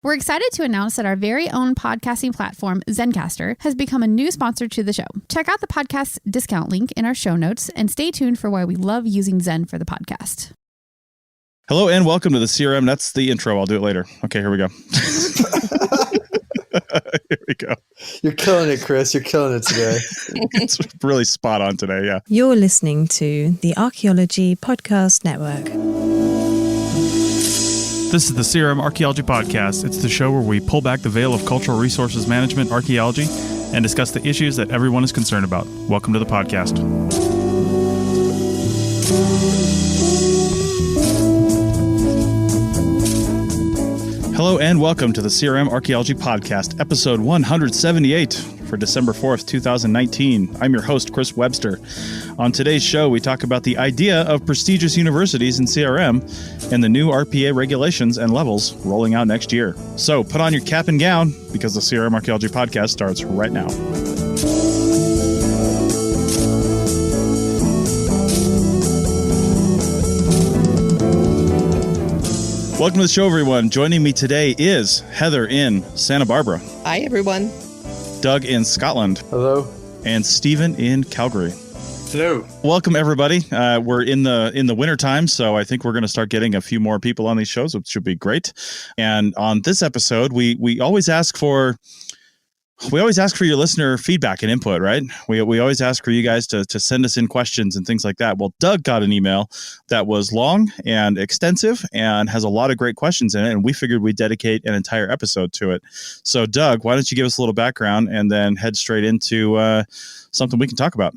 We're excited to announce that our very own podcasting platform, Zencastr, has become a new sponsor to the show. Check out the podcast discount link in our show notes and stay tuned for why we love using Zen for the podcast. Hello and welcome to the CRM. That's the intro. I'll do it later. Okay, here we go. Here we go. You're killing it, Chris. You're killing it today. It's really spot on today, yeah. You're listening to the Archaeology Podcast Network. This is the CRM Archaeology Podcast. It's the show where we pull back the veil of cultural resources management, archaeology, and discuss the issues that everyone is concerned about. Welcome to the podcast. Hello and welcome to the CRM Archaeology Podcast, episode 178 for December 4th, 2019. I'm your host, Chris Webster. On today's show, we talk about the idea of prestigious universities in CRM and the new RPA regulations and levels rolling out next year. So put on your cap and gown because the CRM Archaeology Podcast starts right now. Welcome to the show, everyone. Joining me today is Heather in Santa Barbara. Hi, everyone. Doug in Scotland. Hello. And Stephen in Calgary. Hello. Welcome, everybody. We're in the winter time, so I think we're going to start getting a few more people on these shows, which should be great. And on this episode, we always ask for your listener feedback and input, right? We always ask for you guys to send us in questions and things like that. Well, Doug got an email that was long and extensive and has a lot of great questions in it, and we figured we'd dedicate an entire episode to it. So, Doug, why don't you give us a little background and then head straight into something we can talk about?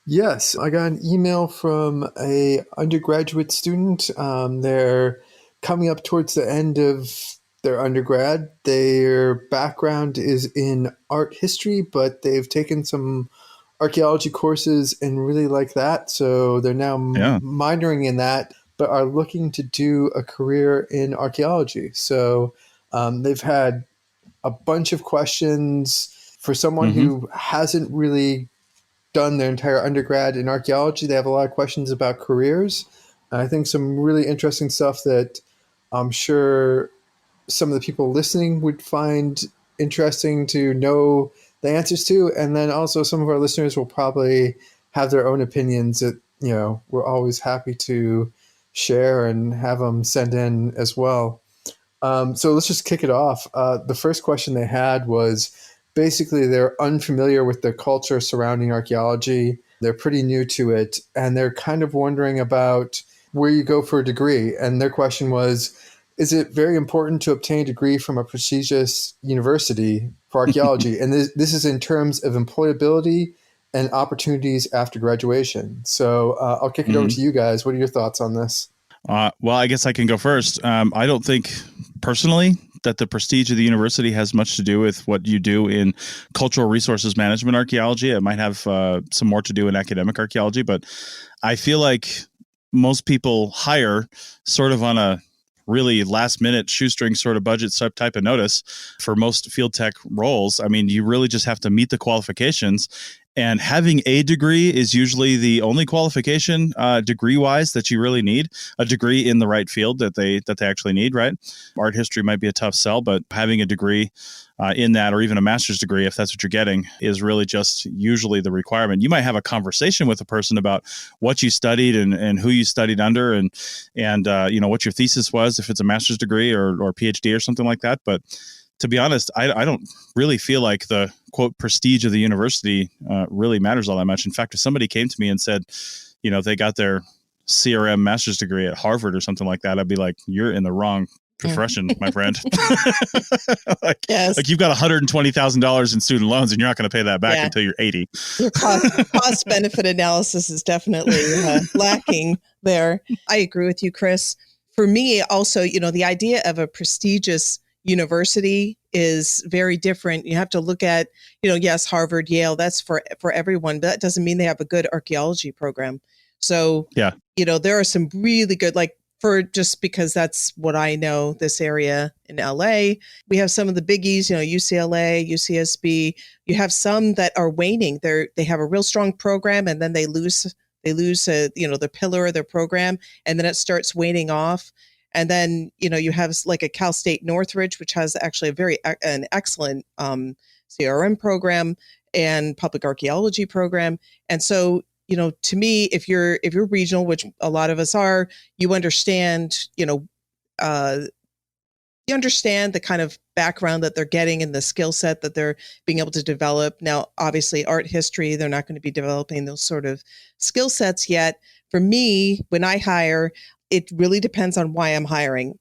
Yes, I got an email from a undergraduate student. They're coming up towards the end of their undergrad. Their background is in art history, but they've taken some archaeology courses and really like that. So they're now minoring in that, but are looking to do a career in archaeology. So they've had a bunch of questions for someone who hasn't really done their entire undergrad in archaeology. They have a lot of questions about careers. I think some really interesting stuff that I'm sure some of the people listening would find interesting to know the answers to. And then also some of our listeners will probably have their own opinions that, we're always happy to share and have them send in as well. So let's just kick it off. The first question they had was basically they're unfamiliar with the culture surrounding archaeology. They're pretty new to it, and they're kind of wondering about where you go for a degree. And their question was, is it very important to obtain a degree from a prestigious university for archaeology? And this is in terms of employability and opportunities after graduation. So I'll kick it over to you guys. What are your thoughts on this? Well, I guess I can go first. I don't think personally that the prestige of the university has much to do with what you do in cultural resources management archaeology. It might have some more to do in academic archaeology, but I feel like most people hire sort of on a really last minute shoestring sort of budget type of notice for most field tech roles. I mean, you really just have to meet the qualifications, and having a degree is usually the only qualification degree wise that you really need, a degree in the right field that they actually need, right? Art history might be a tough sell, but having a degree in that, or even a master's degree, if that's what you're getting, is really just usually the requirement. You might have a conversation with a person about what you studied and who you studied under and what your thesis was, if it's a master's degree or PhD or something like that. But to be honest, I don't really feel like the quote prestige of the university really matters all that much. In fact, if somebody came to me and said, they got their CRM master's degree at Harvard or something like that, I'd be like, you're in the wrong profession, my friend. Like you've got $120,000 in student loans and you're not going to pay that back until you're 80. Your cost benefit analysis is definitely lacking there. I agree with you, Chris. For me also, the idea of a prestigious university is very different. You have to look at, yes, Harvard, Yale, that's for everyone, but that doesn't mean they have a good archaeology program. So, there are some really good, just because that's what I know, this area in LA, we have some of the biggies, UCLA, UCSB, you have some that are waning. They have a real strong program and then they lose the pillar of their program and then it starts waning off. And then, you have like a Cal State Northridge, which has actually an excellent CRM program and public archaeology program. And so, to me, if you're regional, which a lot of us are, you understand, you understand the kind of background that they're getting and the skill set that they're being able to develop. Now, obviously, art history, they're not going to be developing those sort of skill sets yet. For me, when I hire, it really depends on why I'm hiring.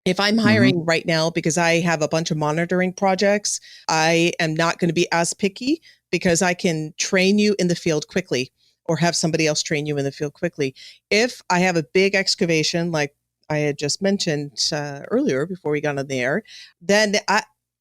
If I'm hiring right now because I have a bunch of monitoring projects, I am not going to be as picky because I can train you in the field quickly or have somebody else train you in the field quickly. If I have a big excavation, like I had just mentioned earlier before we got on the air, then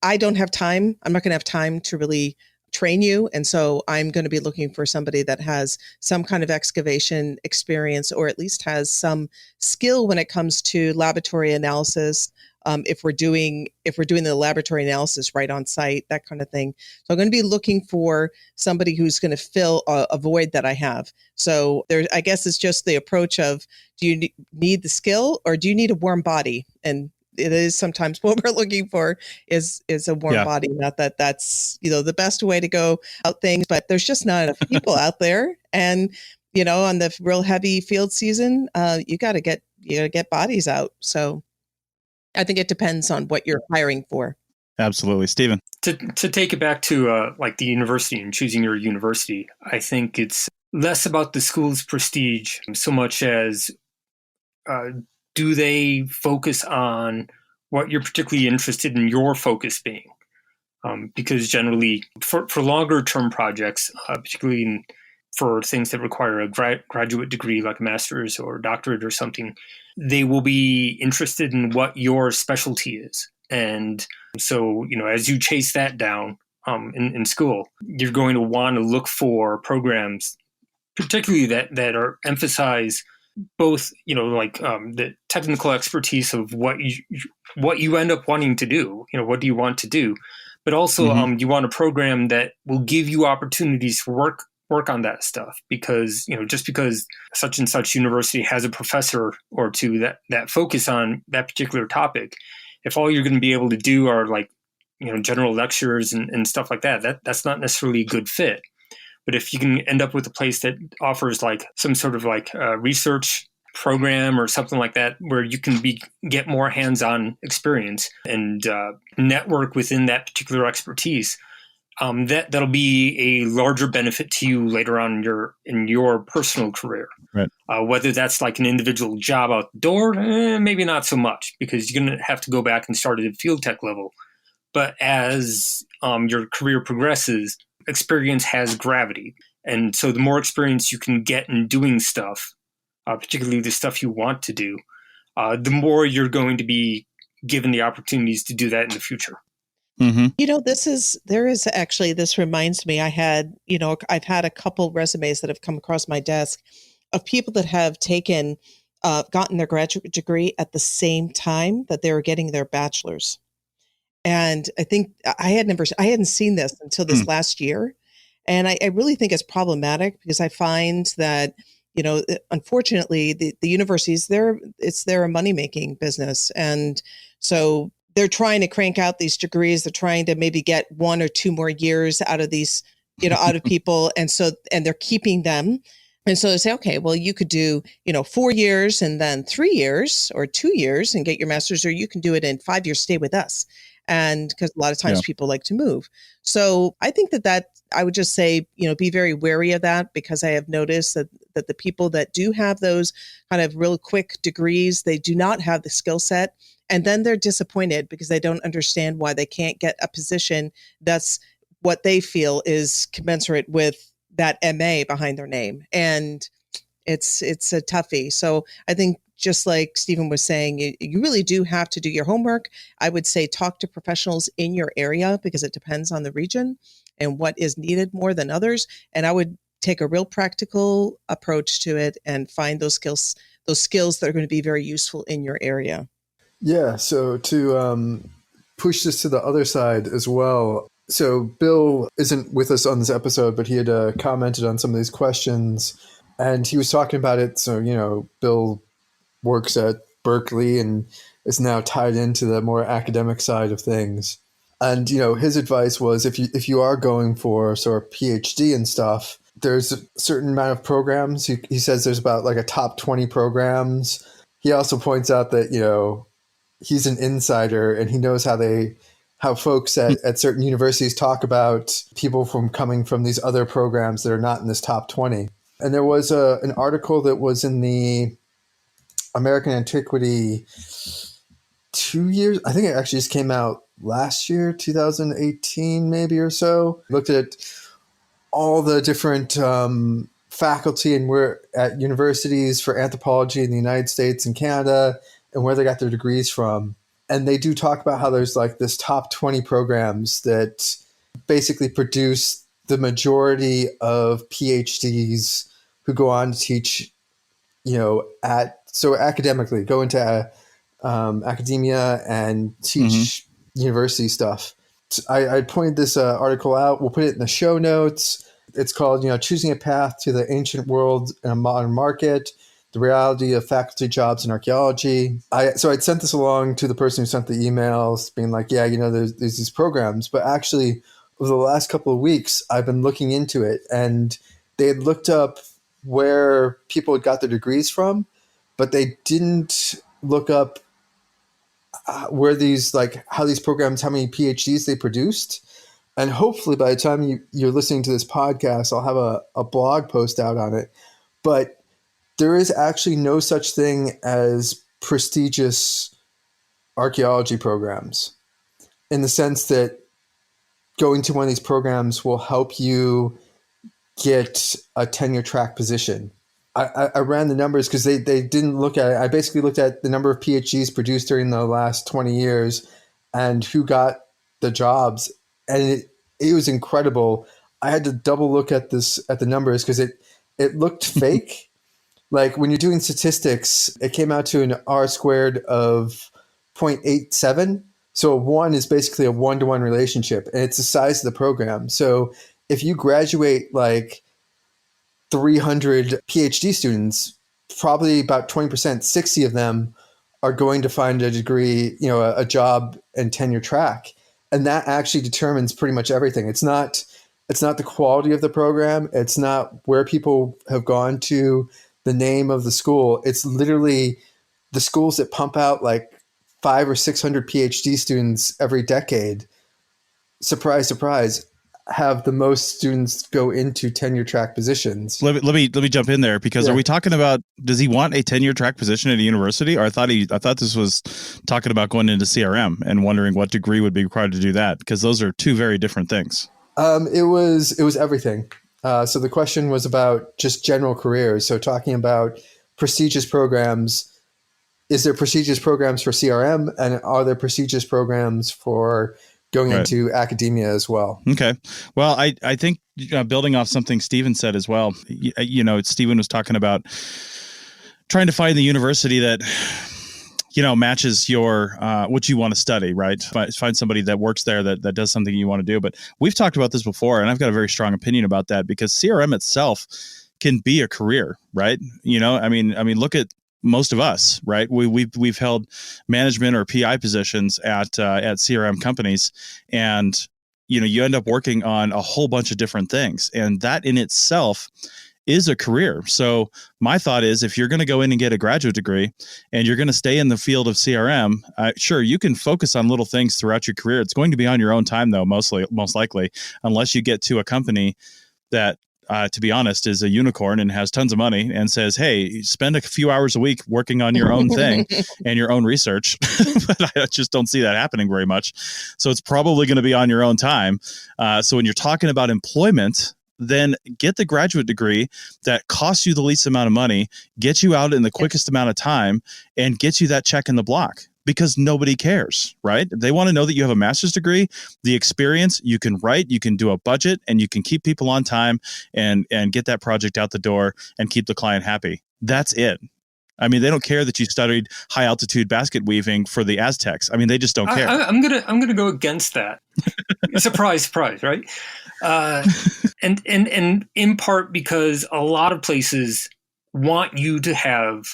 I don't have time. I'm not going to have time to really train you. And so I'm going to be looking for somebody that has some kind of excavation experience, or at least has some skill when it comes to laboratory analysis. If we're doing the laboratory analysis right on site, that kind of thing. So I'm going to be looking for somebody who's going to fill a void that I have. So I guess it's just the approach of, do you need the skill or do you need a warm body? And it is sometimes what we're looking for is a warm body. Not that that's, the best way to go out things, but there's just not enough people out there. And, on the real heavy field season, you got to get bodies out. So I think it depends on what you're hiring for. Absolutely. Stephen. To take it back to like the university and choosing your university, I think it's less about the school's prestige so much as do they focus on what you're particularly interested in your focus being? Because generally for longer term projects, particularly for things that require a graduate degree like a master's or doctorate or something, they will be interested in what your specialty is. And so, as you chase that down in school, you're going to want to look for programs, particularly that are emphasize both, the technical expertise of what you end up wanting to do, what do you want to do, but also you want a program that will give you opportunities for work on that stuff, because just because such and such university has a professor or two that focus on that particular topic, if all you're going to be able to do are general lectures and stuff like that's not necessarily a good fit. But if you can end up with a place that offers some sort of research program or something like that, where you can get more hands-on experience and network within that particular expertise, that'll be a larger benefit to you later on in your personal career. Right. Whether that's like an individual job out the door, maybe not so much, because you're going to have to go back and start at a field tech level. But as your career progresses, experience has gravity. And so the more experience you can get in doing stuff, particularly the stuff you want to do, the more you're going to be given the opportunities to do that in the future. This reminds me, I've had a couple resumes that have come across my desk of people that have gotten their graduate degree at the same time that they were getting their bachelor's. And I think I hadn't seen this until this last year. And I really think it's problematic, because I find that, unfortunately, the universities, it's their money-making business. And so they're trying to crank out these degrees. They're trying to maybe get 1 or 2 more years out of these, out of people. And they're keeping them. And so they say, okay, well, you could do, 4 years and then 3 years or 2 years and get your master's, or you can do it in 5 years, stay with us. And because a lot of times people like to move. So I think that I would just say, be very wary of that, because I have noticed that the people that do have those kind of real quick degrees, they do not have the skill set. And then they're disappointed because they don't understand why they can't get a position that's what they feel is commensurate with that MA behind their name. And it's a toughie. So I think, just like Stephen was saying, you really do have to do your homework. I would say talk to professionals in your area, because it depends on the region and what is needed more than others. And I would take a real practical approach to it and find those skills that are going to be very useful in your area. Yeah. So to push this to the other side as well. So Bill isn't with us on this episode, but he had commented on some of these questions, and he was talking about it. So, Bill works at Berkeley and is now tied into the more academic side of things. And, his advice was if you are going for sort of PhD and stuff, there's a certain amount of programs. He says there's about like a top 20 programs. He also points out that, he's an insider and he knows how folks at certain universities talk about people coming from these other programs that are not in this top 20. And there was an article that was in the American Antiquity 2 years. I think it actually just came out last year, 2018 maybe or so. Looked at all the different faculty and where at universities for anthropology in the United States and Canada and where they got their degrees from. And they do talk about how there's like this top 20 programs that basically produce the majority of PhDs who go on to teach, academically, go into academia and teach university stuff. I pointed this article out. We'll put it in the show notes. It's called, Choosing a Path to the Ancient World in a Modern Market, the Reality of Faculty Jobs in Archaeology. So I'd sent this along to the person who sent the emails being like, yeah, there's these programs. But actually, over the last couple of weeks, I've been looking into it. And they had looked up where people had got their degrees from, but they didn't look up where these, like how these programs, how many PhDs they produced. And hopefully by the time you're listening to this podcast, I'll have a blog post out on it. But there is actually no such thing as prestigious archaeology programs, in the sense that going to one of these programs will help you get a tenure track position. I ran the numbers because they didn't look at it. I basically looked at the number of PhDs produced during the last 20 years and who got the jobs. And it was incredible. I had to double look at the numbers because it looked fake. Like when you're doing statistics, it came out to an R squared of 0.87. So a 1 is basically a 1-to-1 relationship, and it's the size of the program. So if you graduate like 300 PhD students, probably about 20%, 60 of them are going to find a degree, a job and tenure track. And that actually determines pretty much everything. It's not the quality of the program. It's not where people have gone to, the name of the school. It's literally the schools that pump out like 500 or 600 PhD students every decade. Surprise, surprise. Have the most students go into tenure track positions. Let me jump in there because Are we talking about, does he want a tenure track position at a university? Or I thought this was talking about going into CRM and wondering what degree would be required to do that, because those are two very different things. It was everything. So the question was about just general careers. So talking about prestigious programs, is there prestigious programs for CRM, and are there prestigious programs for going into academia as well? Okay. Well, I think building off something Stephen said as well, Stephen was talking about trying to find the university that, matches your, what you want to study, right? Find somebody that works there that does something you want to do. But we've talked about this before, and I've got a very strong opinion about that, because CRM itself can be a career, right? I mean, look at most of us, right? We've held management or PI positions at CRM companies, and you end up working on a whole bunch of different things, and that in itself is a career. So my thought is, if you're going to go in and get a graduate degree and you're going to stay in the field of CRM, sure, you can focus on little things throughout your career. It's going to be on your own time, though, most likely, unless you get to a company that, to be honest, is a unicorn and has tons of money and says, hey, spend a few hours a week working on your own thing and your own research. But I just don't see that happening very much. So it's probably going to be on your own time. So when you're talking about employment, then get the graduate degree that costs you the least amount of money, gets you out in the quickest amount of time, and gets you that check in the block. Because nobody cares, right? They want to know that you have a master's degree, the experience, you can write, you can do a budget, and you can keep people on time and get that project out the door and keep the client happy. That's it. I mean, they don't care that you studied high altitude basket weaving for the Aztecs. I mean, they just don't care. I'm gonna go against that. Surprise, right? And in part because a lot of places want you to have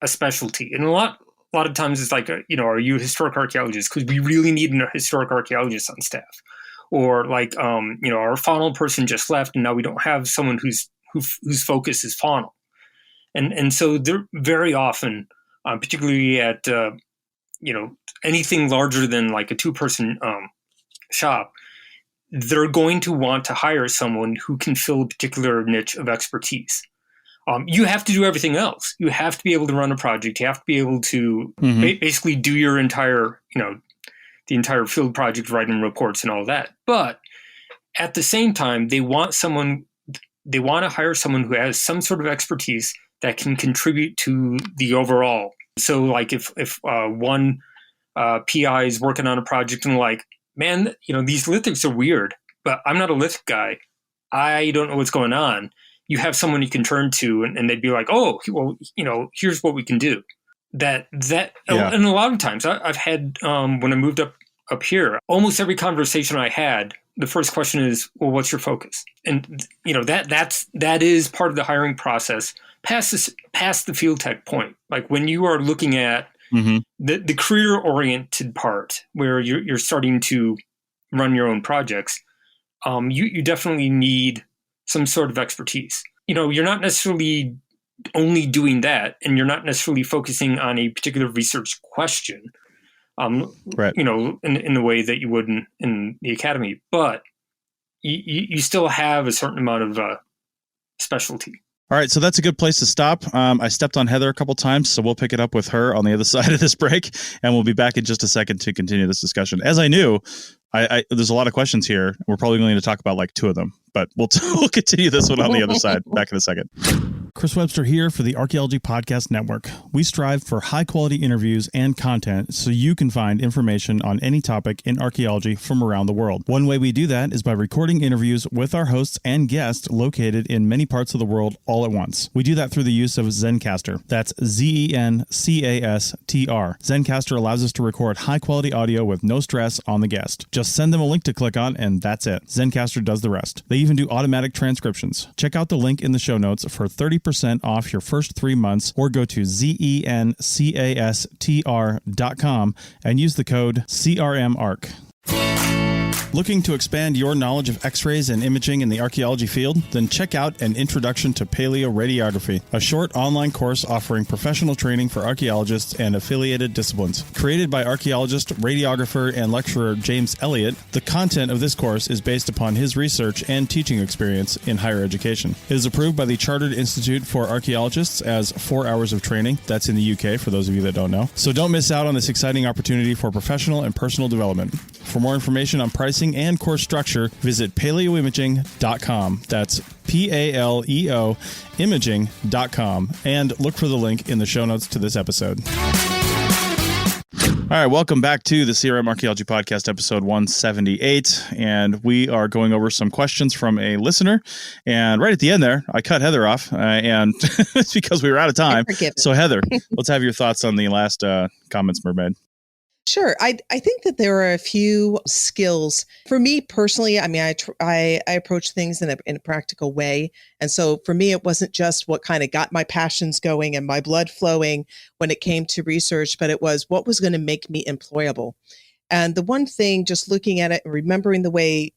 a specialty. And a lot of times it's like, are you a historic archaeologist? Because we really need a historic archaeologist on staff. Or like, our faunal person just left, and now we don't have someone whose focus is faunal. And so they're very often, particularly at, anything larger than like a 2-person shop, they're going to want to hire someone who can fill a particular niche of expertise. You have to do everything else. You have to be able to run a project. You have to be able to basically do your entire, the entire field project, writing reports and all that. But at the same time, they want to hire someone who has some sort of expertise that can contribute to the overall. So like if one PI is working on a project and like, man, these lithics are weird, but I'm not a lithic guy. I don't know what's going on. You have someone you can turn to and they'd be like, oh, well, here's what we can do. And a lot of times I've had, when I moved up here, almost every conversation I had, the first question is, well, what's your focus? And, that is part of the hiring process past the field tech point. Like when you are looking at the career-oriented part where you're starting to run your own projects, you definitely need some sort of expertise. You're not necessarily only doing that, and you're not necessarily focusing on a particular research question, right? In the way that you would in the academy, but you still have a certain amount of specialty. All right, so that's a good place to stop. I stepped on Heather a couple times, so we'll pick it up with her on the other side of this break, and we'll be back in just a second to continue this discussion. As I knew, there's a lot of questions here. We're probably going to talk about like 2 of them, but we'll continue this one on the other side. Back in a second. Chris Webster here for the Archaeology Podcast Network. We strive for high-quality interviews and content so you can find information on any topic in archaeology from around the world. One way we do that is by recording interviews with our hosts and guests located in many parts of the world all at once. We do that through the use of Zencastr. That's Zencastr. Zencastr allows us to record high-quality audio with no stress on the guest. Just send them a link to click on, and that's it. Zencastr does the rest. They even do automatic transcriptions. Check out the link in the show notes for 30% off your first 3 months, or go to zencastr.com and use the code CRMARC. Looking to expand your knowledge of X-rays and imaging in the archaeology field? Then check out An Introduction to Paleoradiography, a short online course offering professional training for archaeologists and affiliated disciplines. Created by archaeologist, radiographer, and lecturer James Elliott, the content of this course is based upon his research and teaching experience in higher education. It is approved by the Chartered Institute for Archaeologists as 4 hours of training. That's in the UK, for those of you that don't know. So don't miss out on this exciting opportunity for professional and personal development. For more information on pricing and course structure, visit paleoimaging.com. That's PALEO imaging.com, and look for the link in the show notes to this episode. All right, welcome back to the CRM Archaeology Podcast, episode 178, and we are going over some questions from a listener. And right at the end there, I cut Heather off, and it's because we were out of time. So Heather, let's have your thoughts on the last comments were made. Sure. I think that there are a few skills for me personally. I mean, I approach things in a practical way. And so for me, it wasn't just what kind of got my passions going and my blood flowing when it came to research, but it was what was going to make me employable. And the one thing, just looking at it and remembering the way,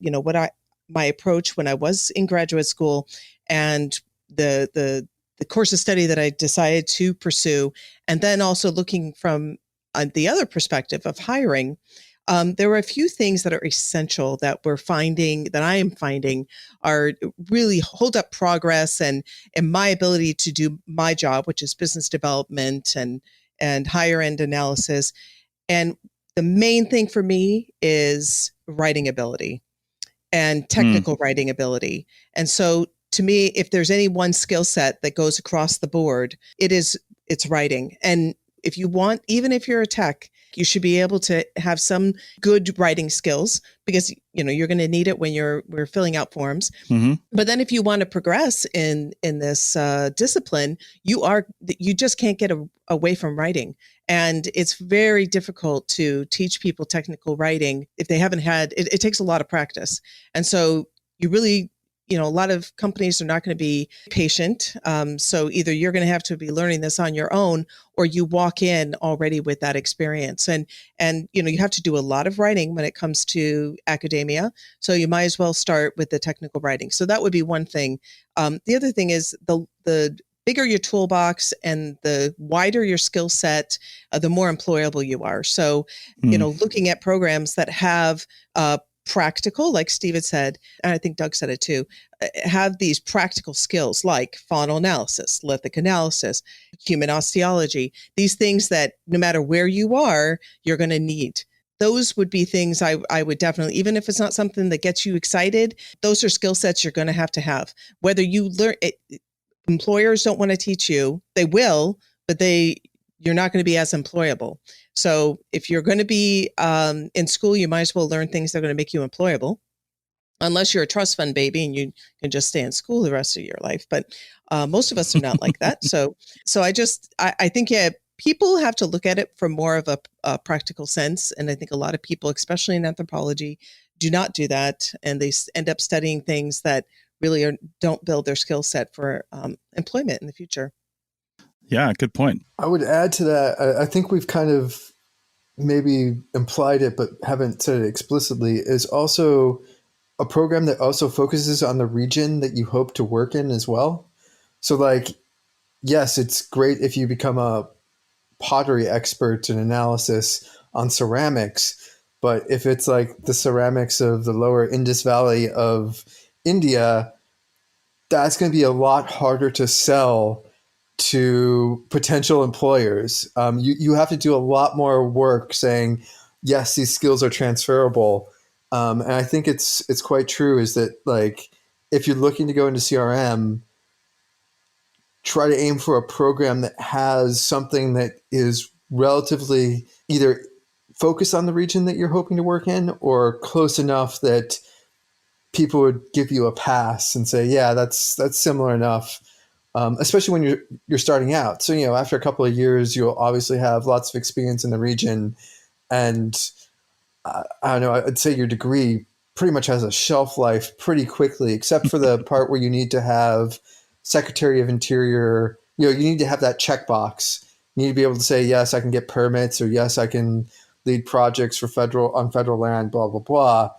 my approach when I was in graduate school and the course of study that I decided to pursue, and then also looking from the other perspective of hiring, there were a few things that are essential that I am finding are really hold up progress and my ability to do my job, which is business development and higher end analysis. And the main thing for me is writing ability and technical writing ability. And so to me, if there's any one skill set that goes across the board, it's writing. And if you want, even if you're a tech, you should be able to have some good writing skills because, you're going to need it when we're filling out forms. Mm-hmm. But then if you want to progress in this discipline, you just can't get away from writing. And it's very difficult to teach people technical writing if they haven't had, it takes a lot of practice. And so you really a lot of companies are not going to be patient. So either you're going to have to be learning this on your own, or you walk in already with that experience. And you have to do a lot of writing when it comes to academia. So you might as well start with the technical writing. So that would be one thing. The other thing is the bigger your toolbox and the wider your skill set, the more employable you are. So, looking at programs that have practical, like Steve had said, and I think Doug said it too, have these practical skills like faunal analysis, lithic analysis, human osteology, these things that no matter where you are, you're going to need. Those would be things I would definitely, even if it's not something that gets you excited, those are skill sets you're going to have. Whether you learn it, employers don't want to teach you, they will, but you're not going to be as employable. So if you're going to be in school, you might as well learn things that are going to make you employable, unless you're a trust fund baby and you can just stay in school the rest of your life. But most of us are not like that. So I think, people have to look at it from more of a practical sense. And I think a lot of people, especially in anthropology, do not do that. And they end up studying things that really don't build their skill set for employment in the future. Yeah, good point. I would add to that, I think we've kind of maybe implied it, but haven't said it explicitly, is also a program that also focuses on the region that you hope to work in as well. So yes, it's great if you become a pottery expert in analysis on ceramics, but if it's like the ceramics of the lower Indus Valley of India, that's going to be a lot harder to sell to potential employers. You have to do a lot more work saying, yes, these skills are transferable. And I think it's quite true is that if you're looking to go into CRM, try to aim for a program that has something that is relatively either focused on the region that you're hoping to work in or close enough that people would give you a pass and say, yeah, that's similar enough. Especially when you're starting out. So, after a couple of years, you'll obviously have lots of experience in the region. And I don't know, I'd say your degree pretty much has a shelf life pretty quickly, except for the part where you need to have Secretary of Interior. You need to have that checkbox. You need to be able to say, yes, I can get permits, or yes, I can lead projects for on federal land, blah, blah, blah.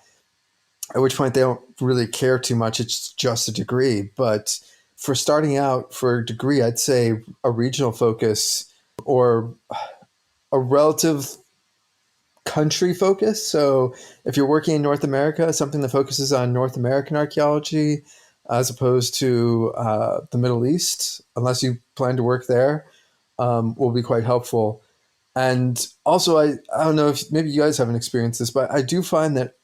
At which point they don't really care too much. It's just a degree. But for starting out for a degree, I'd say a regional focus or a relative country focus. So if you're working in North America, something that focuses on North American archaeology as opposed to the Middle East, unless you plan to work there, will be quite helpful. And also, I don't know if maybe you guys haven't experienced this, but I do find that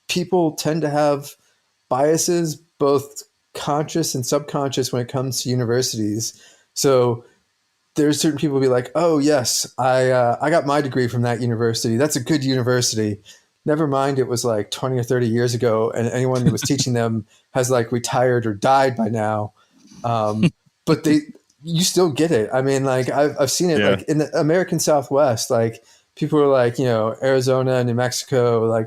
people tend to have biases, both conscious and subconscious, when it comes to universities. So there's certain people who be like, oh yes, I got my degree from that university. That's a good university. Never mind, it was 20 or 30 years ago, and anyone who was teaching them has retired or died by now. But you still get it. I mean, I've seen it in the American Southwest. People are Arizona, New Mexico.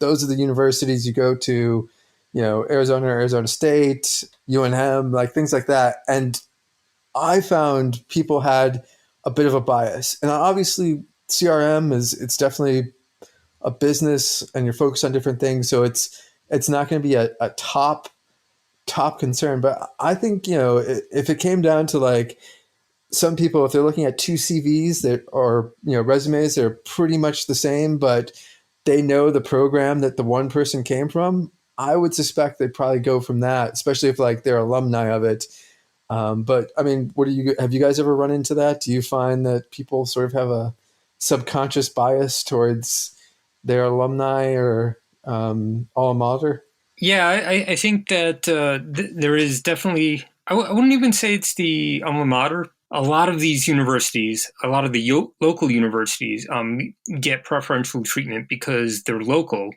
Those are the universities you go to. Arizona State, UNM, things like that. And I found people had a bit of a bias. And obviously CRM it's definitely a business and you're focused on different things. So it's not going to be a top concern. But I think, if it came down to some people, if they're looking at two CVs that are, resumes that are pretty much the same, but they know the program that the one person came from, I would suspect they'd probably go from that, especially if they're alumni of it. But I mean, have you guys ever run into that? Do you find that people sort of have a subconscious bias towards their alumni or alma mater? Yeah, I think that there is definitely, I wouldn't even say it's the alma mater. A lot of these universities, a lot of the local universities get preferential treatment because they're local.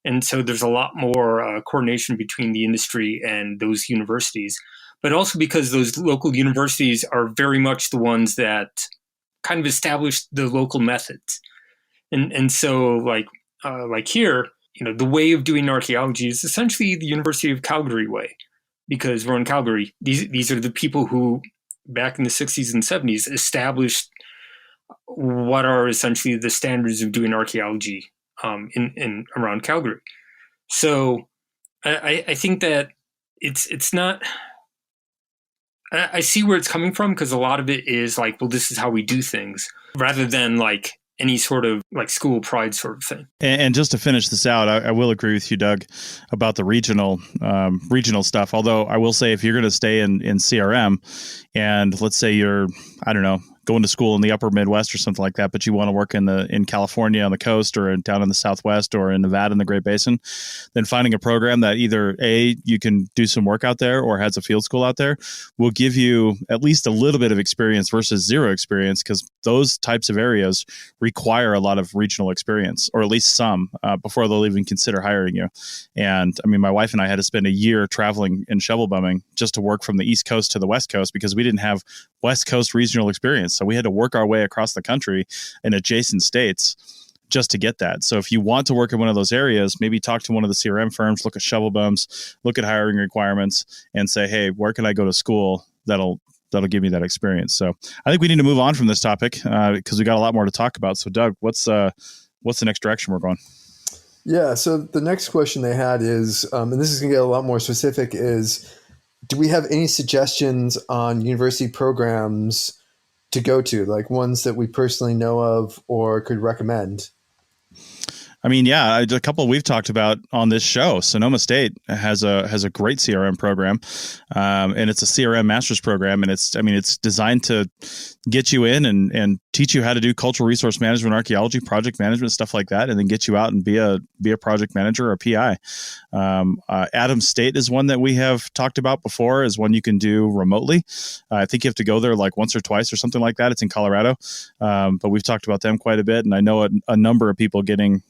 And so there's a lot more coordination between the industry and those universities, but also because those local universities are very much the ones that kind of established the local methods. And so like here, the way of doing archaeology is essentially the University of Calgary way, because we're in Calgary. These are the people who, back in the 60s and 70s, established what are essentially the standards of doing archaeology in around Calgary. So I think that it's not. I see where it's coming from, because a lot of it is like, well, this is how we do things, rather than like any sort of like school pride sort of thing. And just to finish this out, I will agree with you, Doug, about the regional stuff. Although I will say, if you're going to stay in CRM, and let's say you're, I don't know, going to school in the upper Midwest or something like that, but you want to work in California on the coast, or down in the Southwest, or in Nevada in the Great Basin, then finding a program that either you can do some work out there, or has a field school out there, will give you at least a little bit of experience versus zero experience, because those types of areas require a lot of regional experience, or at least some, before they'll even consider hiring you. And I mean, my wife and I had to spend a year traveling and shovel bumming just to work from the East Coast to the West Coast, because we didn't have West Coast regional experience. So we had to work our way across the country in adjacent states just to get that. So if you want to work in one of those areas, maybe talk to one of the CRM firms, look at shovel bums, look at hiring requirements, and say, hey, where can I go to school that'll give me that experience? So I think we need to move on from this topic, because we got a lot more to talk about. So Doug, what's the next direction we're going? Yeah. So the next question they had is, and this is going to get a lot more specific, is, do we have any suggestions on university programs to go to, like ones that we personally know of or could recommend? I mean, yeah, a couple we've talked about on this show. Sonoma State has a great CRM program, and it's a CRM master's program, and it's designed to get you in and teach you how to do cultural resource management, archaeology, project management, stuff like that, and then get you out and be a project manager or a PI. Adams State is one that we have talked about before, is one you can do remotely. I think you have to go there like once or twice or something like that. It's in Colorado, but we've talked about them quite a bit, and I know a number of people getting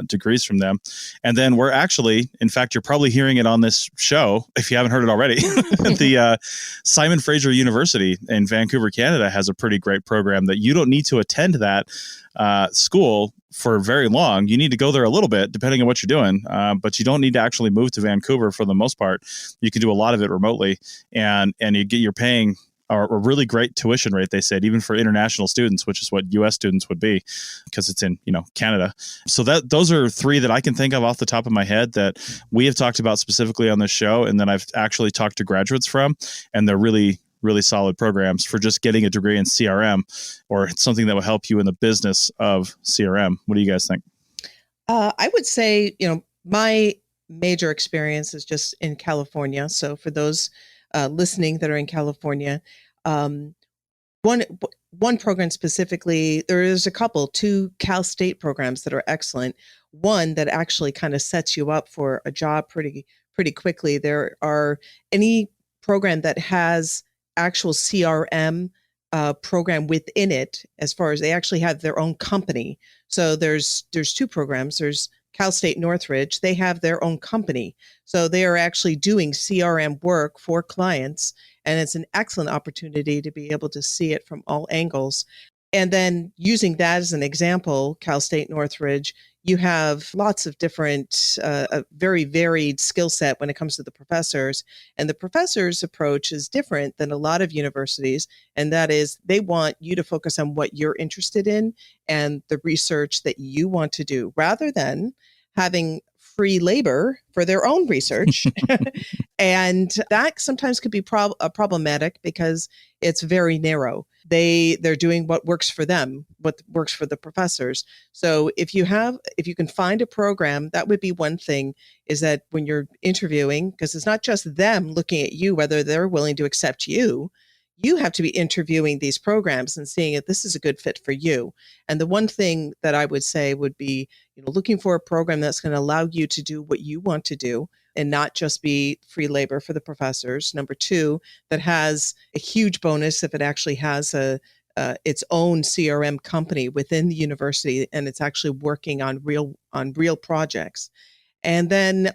degrees from them. And then we're actually, in fact, you're probably hearing it on this show, if you haven't heard it already, the Simon Fraser University in Vancouver, Canada has a pretty great program that you don't need to attend that school for very long. You need to go there a little bit, depending on what you're doing, but you don't need to actually move to Vancouver for the most part. You can do a lot of it remotely, and you're paying a really great tuition rate, they said, even for international students, which is what U.S. students would be, because it's in Canada. So those are three that I can think of off the top of my head that we have talked about specifically on this show, and then I've actually talked to graduates from, and they're really, really solid programs for just getting a degree in CRM, or something that will help you in the business of CRM. What do you guys think? I would say, my major experience is just in California. So for those listening that are in California, one program specifically, there is a couple, 2 Cal State programs that are excellent. One that actually kind of sets you up for a job pretty quickly. There are any program that has actual CRM program within it, as far as they actually have their own company. So there's 2 programs. There's Cal State Northridge. They have their own company. So they are actually doing CRM work for clients, and it's an excellent opportunity to be able to see it from all angles. And then using that as an example, Cal State Northridge, you have lots of different, a very varied skill set when it comes to the professors. And the professors' approach is different than a lot of universities. And that is, they want you to focus on what you're interested in and the research that you want to do, rather than having free labor for their own research. And that sometimes could be problematic, because it's very narrow. They're doing what works for them, what works for the professors. So if you can find a program, that would be one thing, is that when you're interviewing, because it's not just them looking at you, whether they're willing to accept you, you have to be interviewing these programs and seeing if this is a good fit for you. And the one thing that I would say would be, looking for a program that's going to allow you to do what you want to do and not just be free labor for the professors. Number 2, that has a huge bonus if it actually has its own CRM company within the university, and it's actually working on real projects. And then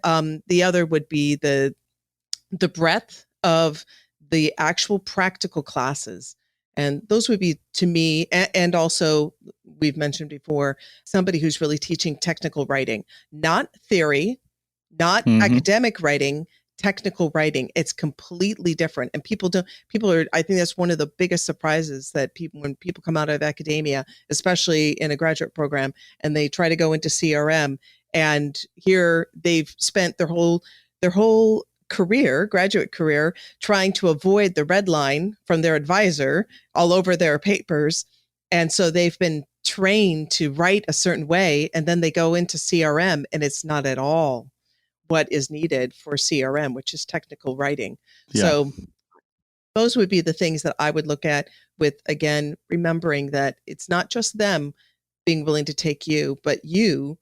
the other would be the breadth of the actual practical classes. And those would be, to me, and also we've mentioned before, somebody who's really teaching technical writing, not theory, not academic writing, technical writing. It's completely different. And I think that's one of the biggest surprises that when people come out of academia, especially in a graduate program, and they try to go into CRM, and here they've spent their whole graduate career, trying to avoid the red line from their advisor all over their papers. And so they've been trained to write a certain way, and then they go into CRM, and it's not at all what is needed for CRM, which is technical writing. Yeah. So those would be the things that I would look at, with, again, remembering that it's not just them being willing to take you, but you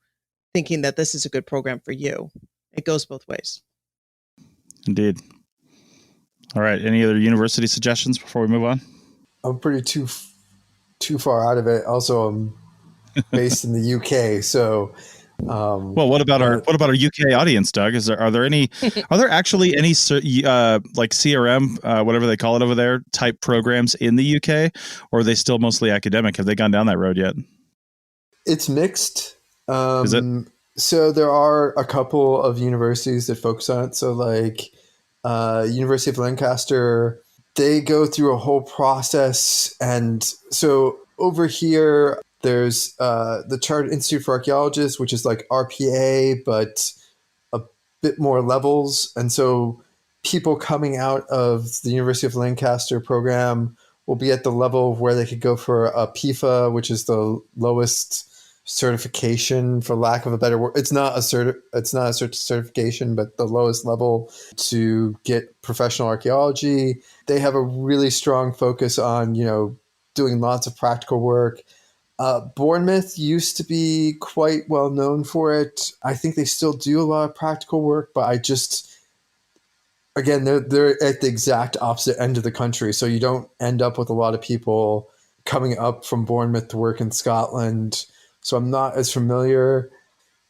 thinking that this is a good program for you. It goes both ways. Indeed. All right. Any other university suggestions before we move on? I'm pretty too far out of it. Also, I'm based in the UK, so. Well, what about our UK audience, Doug? Are there actually any like CRM, whatever they call it over there, type programs in the UK, or are they still mostly academic? Have they gone down that road yet? It's mixed. Is it? So there are a couple of universities that focus on it. So like University of Lancaster, they go through a whole process. And so over here, there's the Chartered Institute for Archaeologists, which is like RPA, but a bit more levels. And so people coming out of the University of Lancaster program will be at the level where they could go for a PIFA, which is the lowest certification, for lack of a better word. It's not a certification, but the lowest level to get professional archaeology. They have a really strong focus on, doing lots of practical work. Bournemouth used to be quite well known for it. I think they still do a lot of practical work, but again, they're at the exact opposite end of the country. So you don't end up with a lot of people coming up from Bournemouth to work in Scotland. So I'm not as familiar.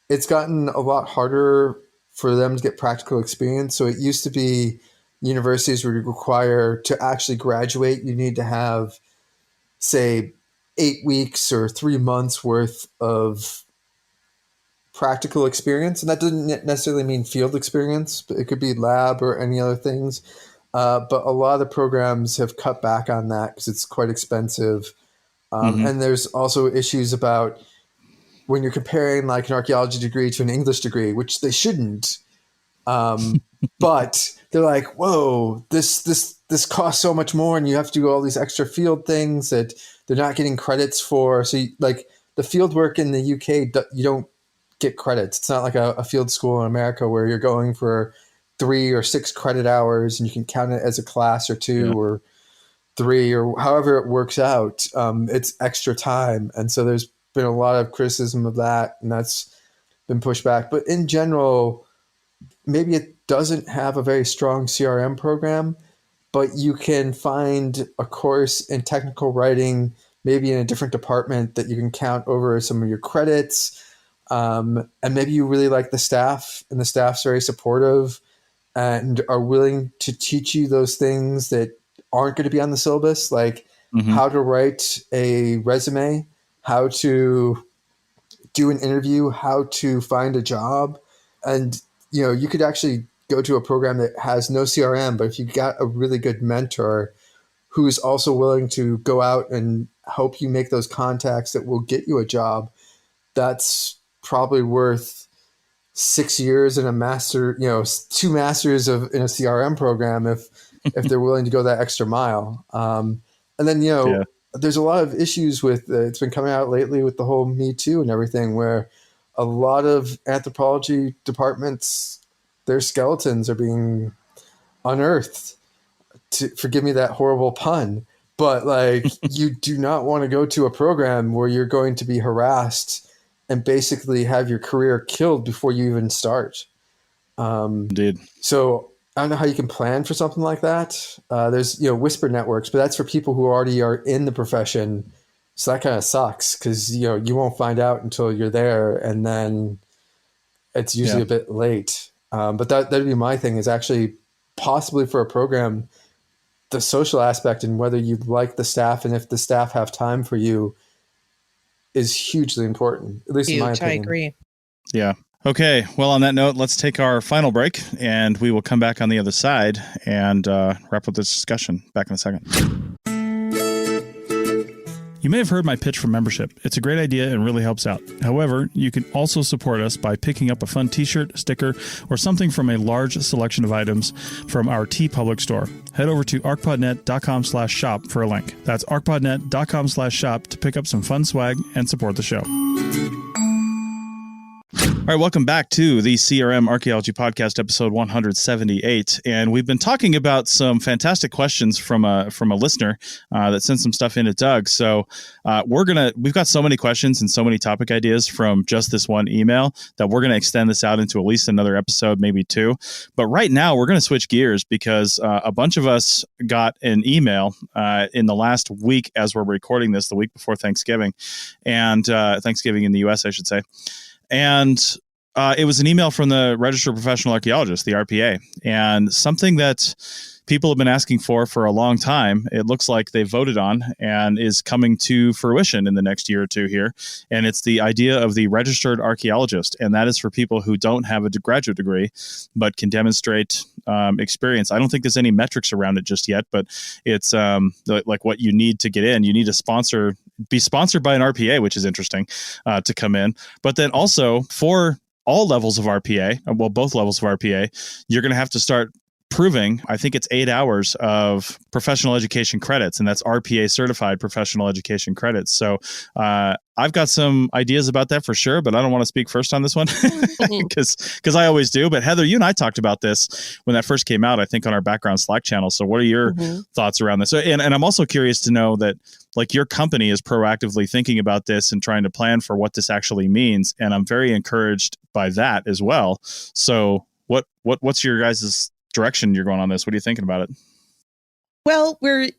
It's gotten a lot harder for them to get practical experience. So it used to be universities would require, to actually graduate, you need to have, say, 8 weeks or 3 months worth of practical experience. And that doesn't necessarily mean field experience, but it could be lab or any other things. But a lot of the programs have cut back on that because it's quite expensive. And there's also issues about when you're comparing like an archaeology degree to an English degree, which they shouldn't. But they're like, whoa, this costs so much more, and you have to do all these extra field things that they're not getting credits for. So like the field work in the UK, you don't get credits. It's not like a field school in America where you're going for 3 or 6 credit hours and you can count it as a class or 2 or 3 or however it works out. It's extra time. And so there's been a lot of criticism of that, and that's been pushed back. But in general, maybe it doesn't have a very strong CRM program, but you can find a course in technical writing, maybe in a different department, that you can count over some of your credits. And maybe you really like the staff, and the staff's very supportive and are willing to teach you those things that aren't going to be on the syllabus, like how to write a resume, how to do an interview, how to find a job. And, you could actually go to a program that has no CRM, but if you got a really good mentor who's also willing to go out and help you make those contacts that will get you a job, that's probably worth 6 years and a master, 2 masters in a CRM program if they're willing to go that extra mile. And then, there's a lot of issues with it's been coming out lately with the whole Me Too and everything, where a lot of anthropology departments, their skeletons are being unearthed. Forgive me that horrible pun, but like you do not want to go to a program where you're going to be harassed and basically have your career killed before you even start. Indeed. So I don't know how you can plan for something like that. There's, whisper networks, but that's for people who already are in the profession. So that kind of sucks because, you won't find out until you're there, and then it's usually a bit late. But that'd be my thing, is actually possibly for a program, the social aspect and whether you like the staff and if the staff have time for you is hugely important, at least in my opinion. I agree. Yeah. Okay. Well, on that note, let's take our final break and we will come back on the other side and wrap up this discussion. Back in a second. You may have heard my pitch for membership. It's a great idea and really helps out. However, you can also support us by picking up a fun t-shirt, sticker, or something from a large selection of items from our TeePublic store. Head over to arcpodnet.com/shop for a link. That's arcpodnet.com/shop to pick up some fun swag and support the show. All right, welcome back to the CRM Archaeology Podcast, episode 178. And we've been talking about some fantastic questions from a listener that sent some stuff in to Doug. So we've got so many questions and so many topic ideas from just this one email that we're going to extend this out into at least another episode, maybe two. But right now, we're going to switch gears because a bunch of us got an email in the last week as we're recording this, the week before Thanksgiving, and Thanksgiving in the U.S., I should say. And it was an email from the Registered Professional Archaeologist, the RPA, and something that people have been asking for a long time. It looks like they voted on and is coming to fruition in the next year or two here. And it's the idea of the Registered Archaeologist. And that is for people who don't have a graduate degree, but can demonstrate experience. I don't think there's any metrics around it just yet, but it's like what you need to get in. You need to be sponsored by an RPA, which is interesting to come in. But then also for all levels of RPA, well, both levels of RPA, you're going to have to start proving, I think it's 8 hours of professional education credits, and that's RPA certified professional education credits. So I've got some ideas about that for sure, but I don't want to speak first on this one because I always do. But Heather, you and I talked about this when that first came out, I think on our background Slack channel. So what are your thoughts around this? And I'm also curious to know that like your company is proactively thinking about this and trying to plan for what this actually means. And I'm very encouraged by that as well. So what's your guys' direction you're going on this? What are you thinking about it? Well, we're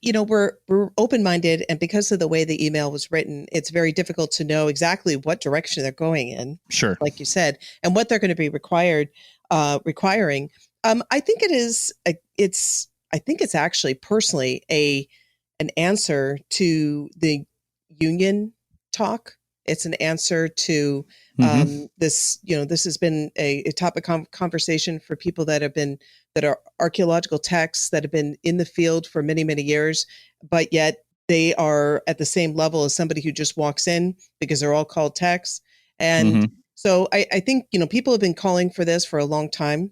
open-minded, and because of the way the email was written, it's very difficult to know exactly what direction they're going in. Sure, like you said, and what they're going to be requiring. I think it is. I think it's actually personally an answer to the union talk. It's an answer to this. This has been a topic conversation for people that are archaeological techs that have been in the field for many, many years, but yet they are at the same level as somebody who just walks in because they're all called techs. And so I think, people have been calling for this for a long time.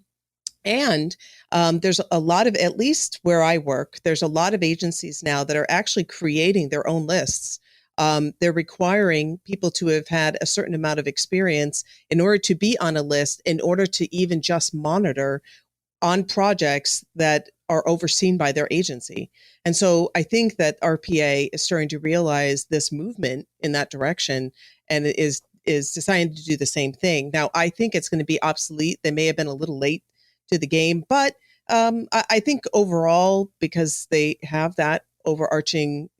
And there's a lot of, at least where I work, there's a lot of agencies now that are actually creating their own lists. They're requiring people to have had a certain amount of experience in order to be on a list, in order to even just monitor on projects that are overseen by their agency. And so I think that RPA is starting to realize this movement in that direction and is deciding to do the same thing. Now, I think it's going to be obsolete. They may have been a little late to the game, but I think overall, because they have that overarching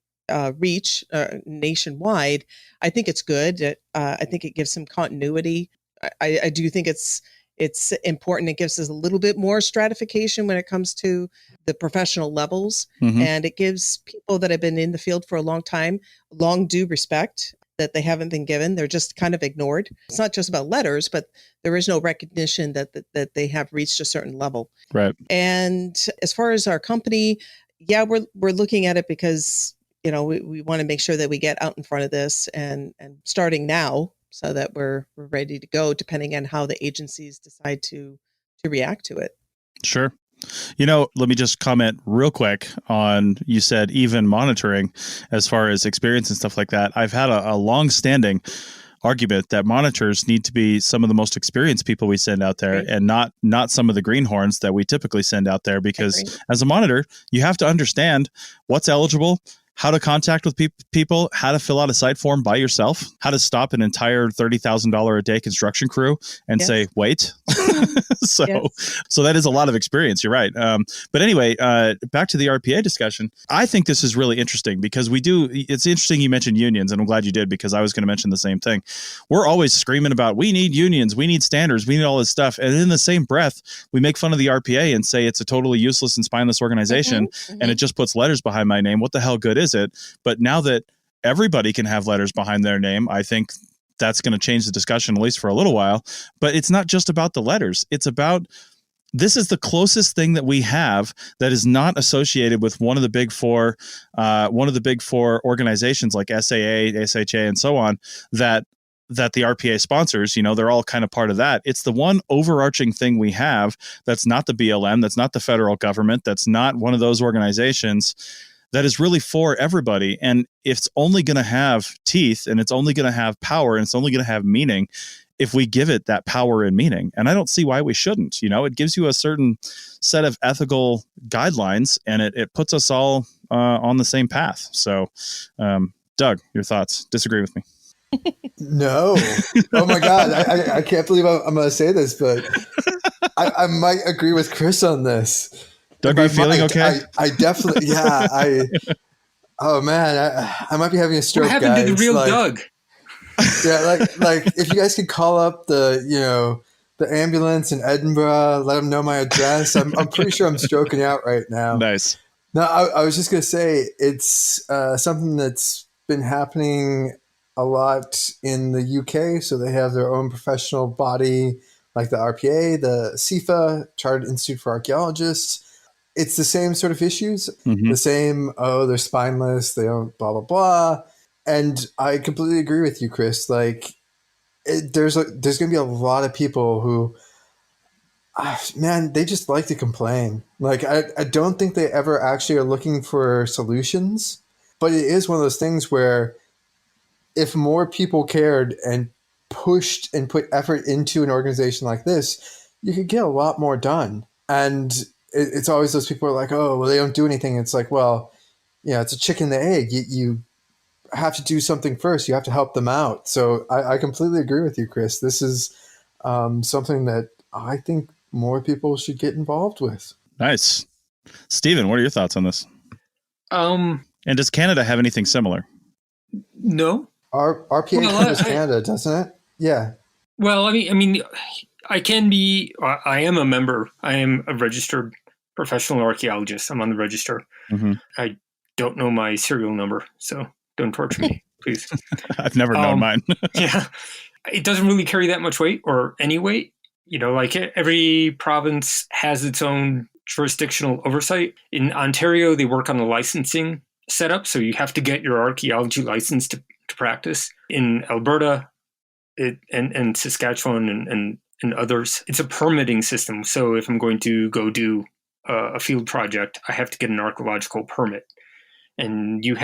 reach nationwide, I think it's good. I think it gives some continuity. I do think it's important. It gives us a little bit more stratification when it comes to the professional levels, and it gives people that have been in the field for a long time long due respect that they haven't been given. They're just kind of ignored. It's not just about letters, but there is no recognition that they have reached a certain level. Right. And as far as our company, yeah, we're looking at it because we want to make sure that we get out in front of this and starting now, so that we're ready to go, depending on how the agencies decide to react to it. Sure. Let me just comment real quick on, you said even monitoring as far as experience and stuff like that. I've had a long-standing argument that monitors need to be some of the most experienced people we send out there, and not some of the greenhorns that we typically send out there, because as a monitor, you have to understand what's eligible, how to contact with people, how to fill out a site form by yourself, how to stop an entire $30,000 a day construction crew and say, wait. So that is a lot of experience. You're right. But anyway, back to the RPA discussion. I think this is really interesting because it's interesting you mentioned unions, and I'm glad you did, because I was going to mention the same thing. We're always screaming about, we need unions, we need standards, we need all this stuff. And in the same breath, we make fun of the RPA and say it's a totally useless and spineless organization, and it just puts letters behind my name. What the hell good is it? But now that everybody can have letters behind their name, I think that's going to change the discussion, at least for a little while. But it's not just about the letters. It's about, this is the closest thing that we have that is not associated with one of the big four organizations like SAA, SHA, and so on, that the RPA sponsors. They're all kind of part of that. It's the one overarching thing we have that's not the BLM, that's not the federal government, that's not one of those organizations, that is really for everybody. And it's only going to have teeth, and it's only going to have power, and it's only going to have meaning if we give it that power and meaning. And I don't see why we shouldn't. It gives you a certain set of ethical guidelines, and it puts us all on the same path. So, Doug, your thoughts? Disagree with me? No. Oh my God. I can't believe I'm going to say this, but I might agree with Chris on this. Doug, are you feeling okay? I definitely, yeah. Oh man, I might be having a stroke. What happened to the real Doug? Yeah, like if you guys could call up the ambulance in Edinburgh, let them know my address. I'm pretty sure I'm stroking out right now. Nice. No, I was just gonna say it's something that's been happening a lot in the UK. So they have their own professional body, like the RPA, the CIFA, Chartered Institute for Archaeologists. It's the same sort of issues, the same, they're spineless, they don't blah, blah, blah. And I completely agree with you, Chris. Like, there's going to be a lot of people who, man, they just like to complain. Like, I don't think they ever actually are looking for solutions. But it is one of those things where if more people cared and pushed and put effort into an organization like this, you could get a lot more done. And it's always those people who are like, oh, well, they don't do anything. It's like, well, it's a chicken and the egg. You have to do something first. You have to help them out. So I completely agree with you, Chris. This is something that I think more people should get involved with. Nice. Stephen, what are your thoughts on this? And does Canada have anything similar? No. RPA covers Canada, doesn't it? Yeah. Well, I mean, I am a member. I am a registered professional archaeologist. I'm on the register. I don't know my serial number, so don't torture me, please. I've never known mine. Yeah. It doesn't really carry that much weight or any weight. Like every province has its own jurisdictional oversight. In Ontario, they work on the licensing setup, so you have to get your archaeology license to practice. In Alberta and Saskatchewan and others, it's a permitting system. So if I'm going to go do a field project, I have to get an archaeological permit, and you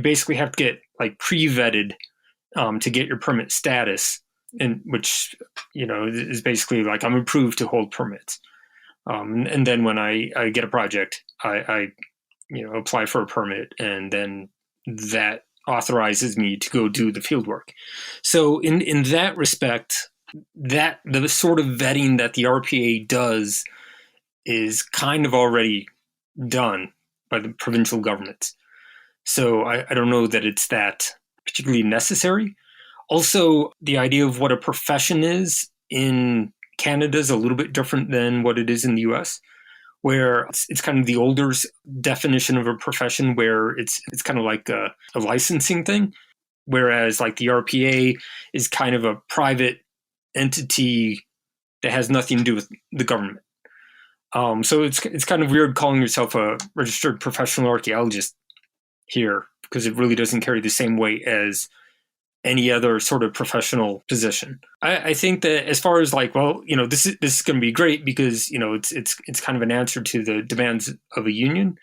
basically have to get like pre-vetted to get your permit status, and which is basically like I'm approved to hold permits. And then when I get a project, I apply for a permit, and then that authorizes me to go do the field work. So in that respect, that the sort of vetting that the RPA does is kind of already done by the provincial governments. So I don't know that it's that particularly necessary. Also, the idea of what a profession is in Canada is a little bit different than what it is in the US, where it's kind of the older definition of a profession, where it's kind of like a licensing thing, whereas like the RPA is kind of a private entity that has nothing to do with the government. So it's kind of weird calling yourself a registered professional archaeologist here, because it really doesn't carry the same weight as any other sort of professional position. I think that as far as like, well, this is going to be great because it's kind of an answer to the demands of a union.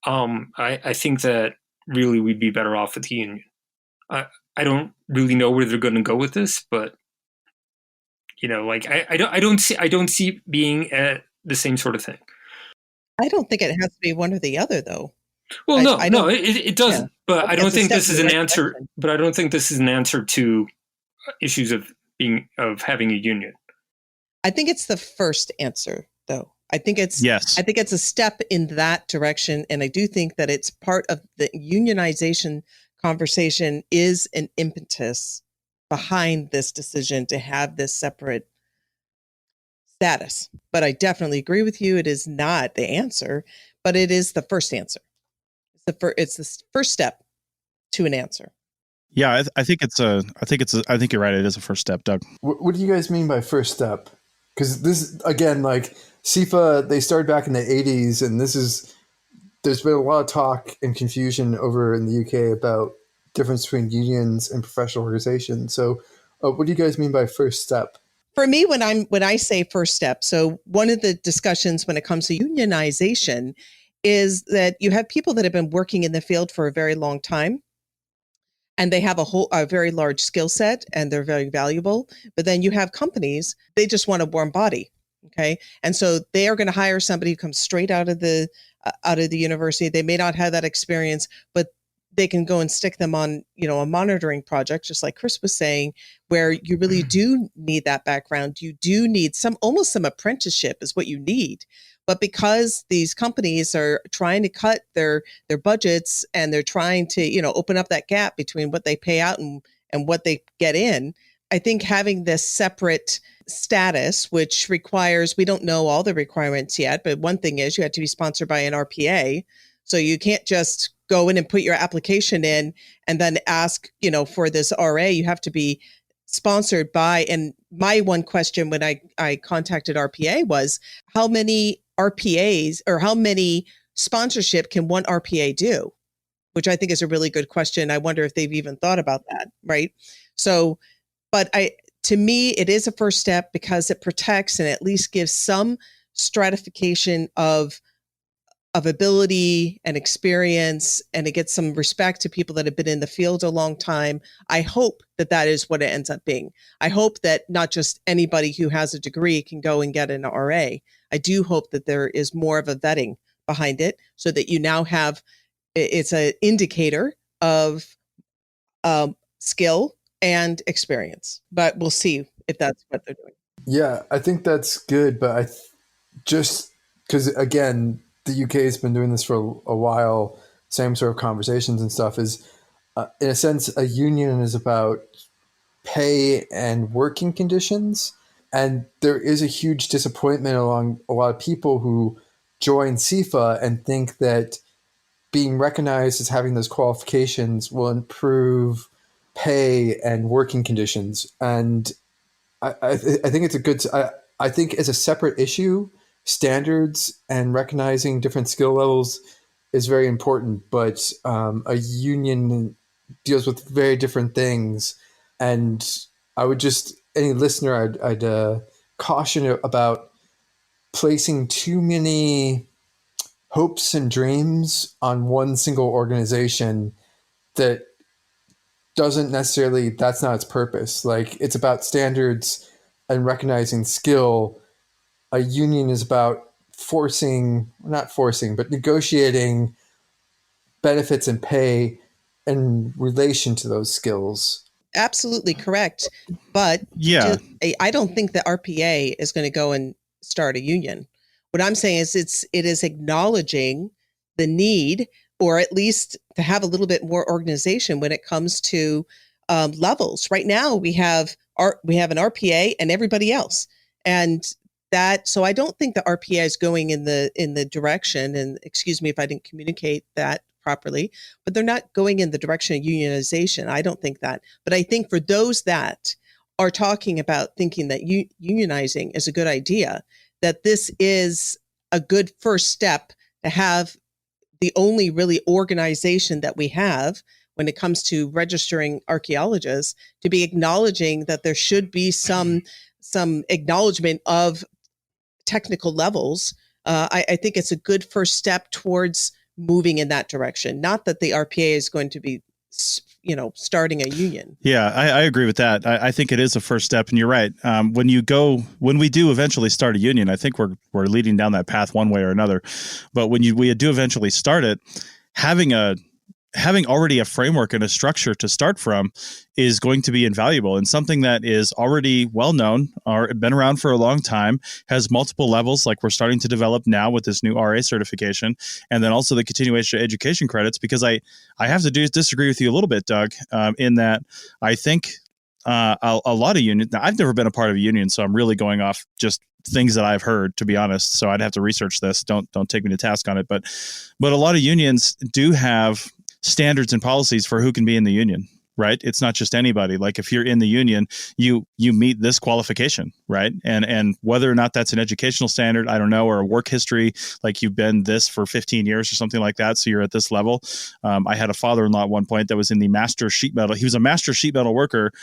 I think that really we'd be better off with the union. I don't really know where they're going to go with this, but I don't see it being the same sort of thing. I don't think it has to be one or the other, though. Well, no, it doesn't. Yeah. But I don't think this is an right answer. direction. But I don't think this is an answer to issues of having a union. I think it's the first answer, though. I think it's a step in that direction, and I do think that it's part of the unionization conversation is an impetus behind this decision to have this separate status. But I definitely agree with you. It is not the answer, but it is the first answer. It's the first step to an answer. Yeah, I think you're right. It is a first step, Doug. What do you guys mean by first step? Because this, again, like CIFA, they started back in the 80s, and there's been a lot of talk and confusion over in the UK about difference between unions and professional organizations. So what do you guys mean by first step? For me, when I say first step, so one of the discussions when it comes to unionization is that you have people that have been working in the field for a very long time, and they have a very large skill set, and they're very valuable. But then you have companies, they just want a warm body. Okay. And so they are going to hire somebody who comes straight out of the university. They may not have that experience, but they can go and stick them on, a monitoring project, just like Chris was saying, where you really do need that background. You do need almost some apprenticeship is what you need. But because these companies are trying to cut their budgets, and they're trying to, open up that gap between what they pay out and what they get in, I think having this separate status, which requires, we don't know all the requirements yet, but one thing is you have to be sponsored by an RPA. So you can't just go in and put your application in and then ask, for this RA. You have to be sponsored by, and my one question when I contacted RPA was, how many RPAs or how many sponsorship can one RPA do? Which I think is a really good question. I wonder if they've even thought about that, right? So, but to me, it is a first step because it protects and at least gives some stratification of ability and experience, and it gets some respect to people that have been in the field a long time. I hope that is what it ends up being. I hope that not just anybody who has a degree can go and get an RA. I do hope that there is more of a vetting behind it so that you now have, it's an indicator of skill and experience, but we'll see if that's what they're doing. Yeah, I think that's good, but just because, again, the UK has been doing this for a while, same sort of conversations and stuff, is in a sense, a union is about pay and working conditions. And there is a huge disappointment among a lot of people who join CIFA and think that being recognized as having those qualifications will improve pay and working conditions. And I think it's a good, I think as a separate issue, standards and recognizing different skill levels is very important, but a union deals with very different things. And I would just, any listener, I'd caution about placing too many hopes and dreams on one single organization that doesn't necessarily, that's not its purpose. Like, it's about standards and recognizing skill. A union is about negotiating benefits and pay in relation to those skills. Absolutely correct. But yeah, I don't think the RPA is going to go and start a union. What I'm saying is it is acknowledging the need, or at least to have a little bit more organization when it comes to levels. Right now we have an RPA and everybody else. And so I don't think the RPA is going in the direction, and excuse me if I didn't communicate that properly, but they're not going in the direction of unionization. I don't think that. But I think for those that are talking about thinking that unionizing is a good idea, that this is a good first step to have the only really organization that we have when it comes to registering archaeologists, to be acknowledging that there should be some acknowledgement of technical levels. I think it's a good first step towards moving in that direction. Not that the RPA is going to be, starting a union. Yeah, I agree with that. I think it is a first step, and you're right. When we do eventually start a union, I think we're leading down that path one way or another. But when we do eventually start it, having already a framework and a structure to start from is going to be invaluable, and something that is already well known or been around for a long time, has multiple levels like we're starting to develop now with this new RA certification, and then also the continuation education credits. Because I have to disagree with you a little bit, Doug, in that I think a lot of unions. Now, I've never been a part of a union, so I'm really going off just things that I've heard, to be honest. So I'd have to research this. Don't take me to task on it. But a lot of unions do have standards and policies for who can be in the union, right? It's not just anybody. Like if you're in the union, you meet this qualification, right? And whether or not that's an educational standard, I don't know, or a work history, like you've been this for 15 years or something like that, so you're at this level. I had a father-in-law at one point that was in the master sheet metal. He was a master sheet metal worker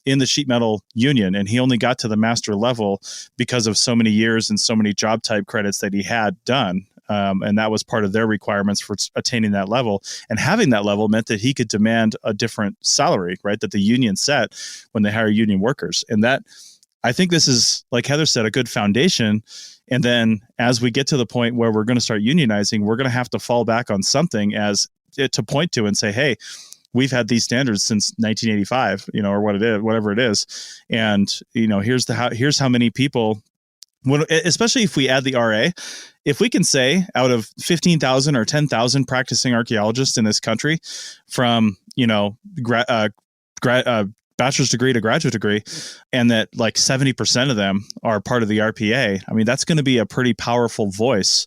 in the sheet metal union, and he only got to the master level because of so many years and so many job type credits that he had done. And that was part of their requirements for attaining that level. And having that level meant that he could demand a different salary, right, that the union set when they hire union workers. And that, I think this is, like Heather said, a good foundation. And then as we get to the point where we're going to start unionizing, we're going to have to fall back on something as to point to and say, hey, we've had these standards since 1985, or what it is, whatever it is. And, here's how many people, especially if we add the RA, if we can say out of 15,000 or 10,000 practicing archaeologists in this country, from, bachelor's degree to graduate degree, and that like 70% of them are part of the RPA, I mean, that's going to be a pretty powerful voice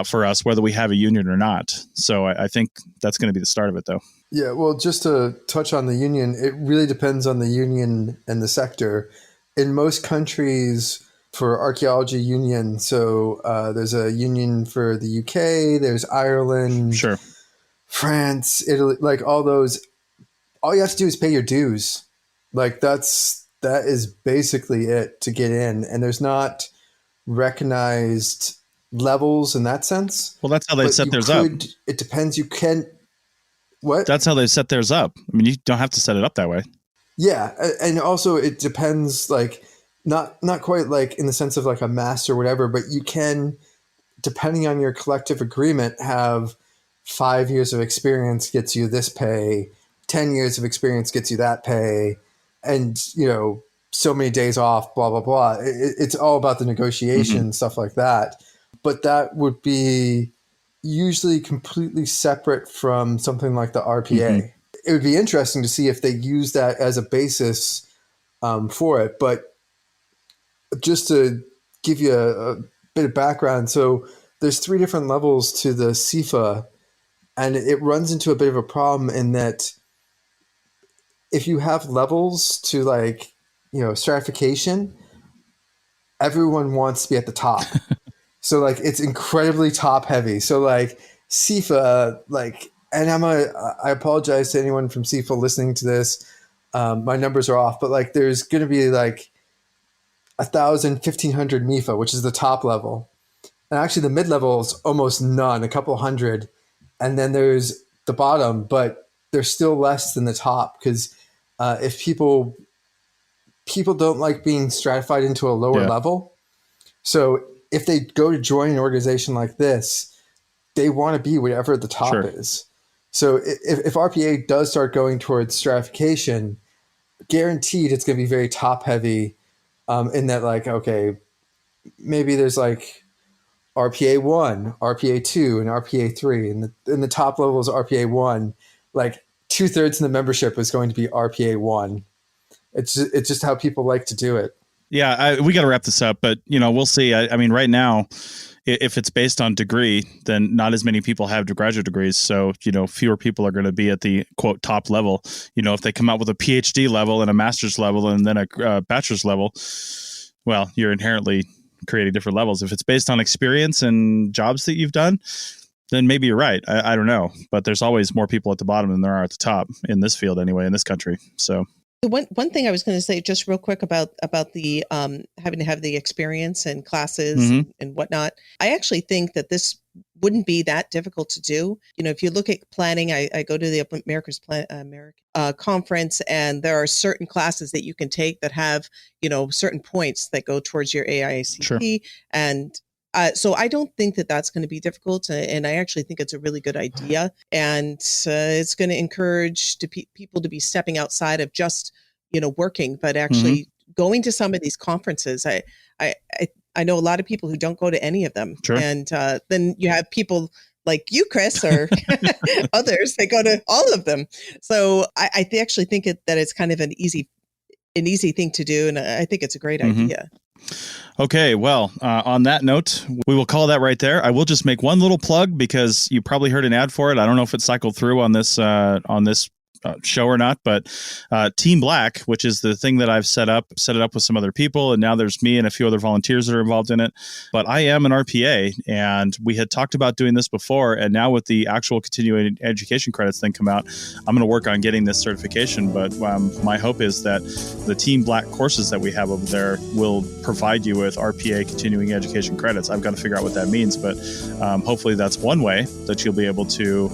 for us, whether we have a union or not. So I think that's going to be the start of it, though. Yeah, well, just to touch on the union, it really depends on the union and the sector. In most countries, for archaeology union, so there's a union for the UK, there's Ireland, sure, France, Italy, like all those. All you have to do is pay your dues. Like that is basically it to get in, and there's not recognized levels in that sense. Well, that's how they set theirs up. It depends. You can. What? That's how they set theirs up. I mean, you don't have to set it up that way. Yeah, and also it depends, like not quite like in the sense of like a master or whatever, but you can, depending on your collective agreement, have 5 years of experience gets you this pay, 10 years of experience gets you that pay, and so many days off, blah blah blah. It's all about the negotiation, stuff like that. But that would be usually completely separate from something like the RPA. It would be interesting to see if they use that as a basis for it. But just to give you a bit of background, so there's 3 different levels to the CIFA, and it runs into a bit of a problem in that if you have levels to stratification, everyone wants to be at the top. So like it's incredibly top heavy. So like CIFA, and I apologize to anyone from CIFA listening to this. My numbers are off, but like there's going to be like 1,000, 1,500 MIFA, which is the top level. And actually the mid level is almost none, a couple hundred. And then there's the bottom, but they're still less than the top because if people don't like being stratified into a lower level. So if they go to join an organization like this, they want to be whatever the top is. So if RPA does start going towards stratification, guaranteed it's going to be very top heavy in that, like, okay, maybe there's like RPA 1, RPA 2, and RPA 3. And the top level is RPA 1. Like 2/3 of the membership is going to be RPA 1. It's just how people like to do it. Yeah, we got to wrap this up, but we'll see. I mean, right now, if it's based on degree, then not as many people have graduate degrees. So, fewer people are going to be at the quote top level. If they come out with a PhD level and a master's level and then a bachelor's level, well, you're inherently creating different levels. If it's based on experience and jobs that you've done, then maybe you're right. I don't know, but there's always more people at the bottom than there are at the top in this field anyway, in this country. So. One thing I was going to say just real quick about the having to have the experience and classes and whatnot. I actually think that this wouldn't be that difficult to do. If you look at planning, I go to the America's conference, and there are certain classes that you can take that have certain points that go towards your AICP, and So I don't think that that's going to be difficult. And I actually think it's a really good idea. And it's going to encourage people to be stepping outside of just, working, but actually going to some of these conferences. I know a lot of people who don't go to any of them. Sure. And then you have people like you, Chris, or others, they go to all of them. So I actually think that it's kind of an easy thing to do. And I think it's a great idea. Okay, well, on that note, we will call that right there. I will just make one little plug because you probably heard an ad for it. I don't know if it cycled through on this show or not, but Team Black, which is the thing that I've set it up with some other people, and now there's me and a few other volunteers that are involved in it. But I am an RPA, and we had talked about doing this before, and now with the actual continuing education credits thing come out, I'm going to work on getting this certification. But my hope is that the Team Black courses that we have over there will provide you with RPA continuing education credits. I've got to figure out what that means, but hopefully that's one way that you'll be able to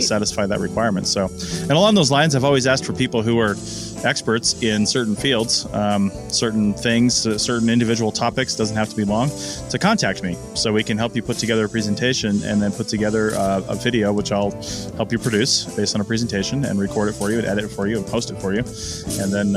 satisfy that requirement. So, and along those lines, I've always asked for people who are experts in certain fields, certain things, certain individual topics, doesn't have to be long, to contact me so we can help you put together a presentation and then put together a video, which I'll help you produce based on a presentation and record it for you and edit it for you and post it for you. And then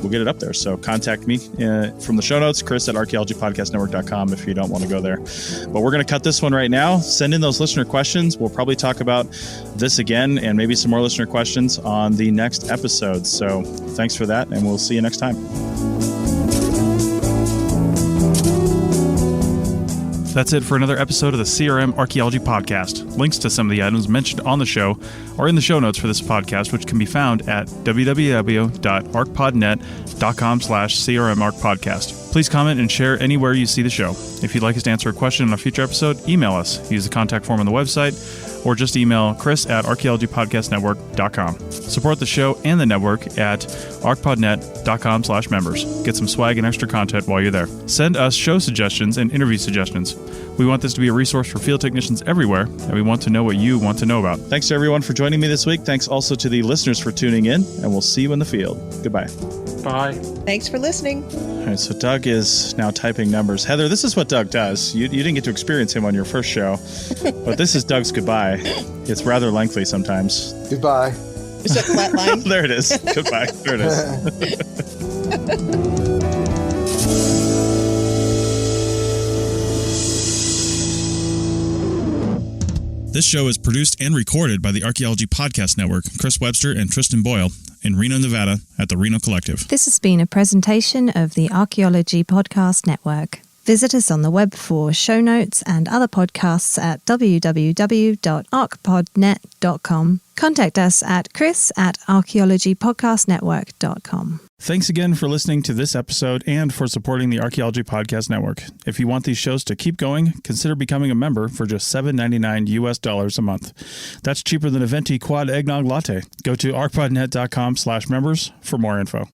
we'll get it up there. So contact me from the show notes, Chris at archaeologypodcastnetwork.com if you don't want to go there. But we're going to cut this one right now. Send in those listener questions. We'll probably talk about this again and maybe some more listener questions on the next episode. So thanks for that, and we'll see you next time. That's it for another episode of the CRM Archaeology Podcast. Links to some of the items mentioned on the show are in the show notes for this podcast, which can be found at www.archpodnet.com/CRMArchPodcast. Please comment and share anywhere you see the show. If you'd like us to answer a question on a future episode, email us. Use the contact form on the website, or just email Chris at archaeologypodcastnetwork.com. Support the show and the network at archpodnet.com/members. Get some swag and extra content while you're there. Send us show suggestions and interview suggestions. We want this to be a resource for field technicians everywhere, and we want to know what you want to know about. Thanks to everyone for joining me this week. Thanks also to the listeners for tuning in, and we'll see you in the field. Goodbye. Bye. Thanks for listening. All right, so Doug is now typing numbers. Heather, this is what Doug does. You didn't get to experience him on your first show, but this is Doug's goodbye. It's rather lengthy sometimes. Goodbye. Is that flat line? There it is. Goodbye. There it is. This show is produced and recorded by the Archaeology Podcast Network, Chris Webster and Tristan Boyle, in Reno, Nevada, at the Reno Collective. This has been a presentation of the Archaeology Podcast Network. Visit us on the web for show notes and other podcasts at www.archpodnet.com. Contact us at chris@archaeologypodcastnetwork.com. Thanks again for listening to this episode and for supporting the Archaeology Podcast Network. If you want these shows to keep going, consider becoming a member for just $7.99 US a month. That's cheaper than a venti quad eggnog latte. Go to archpodnet.com/members for more info.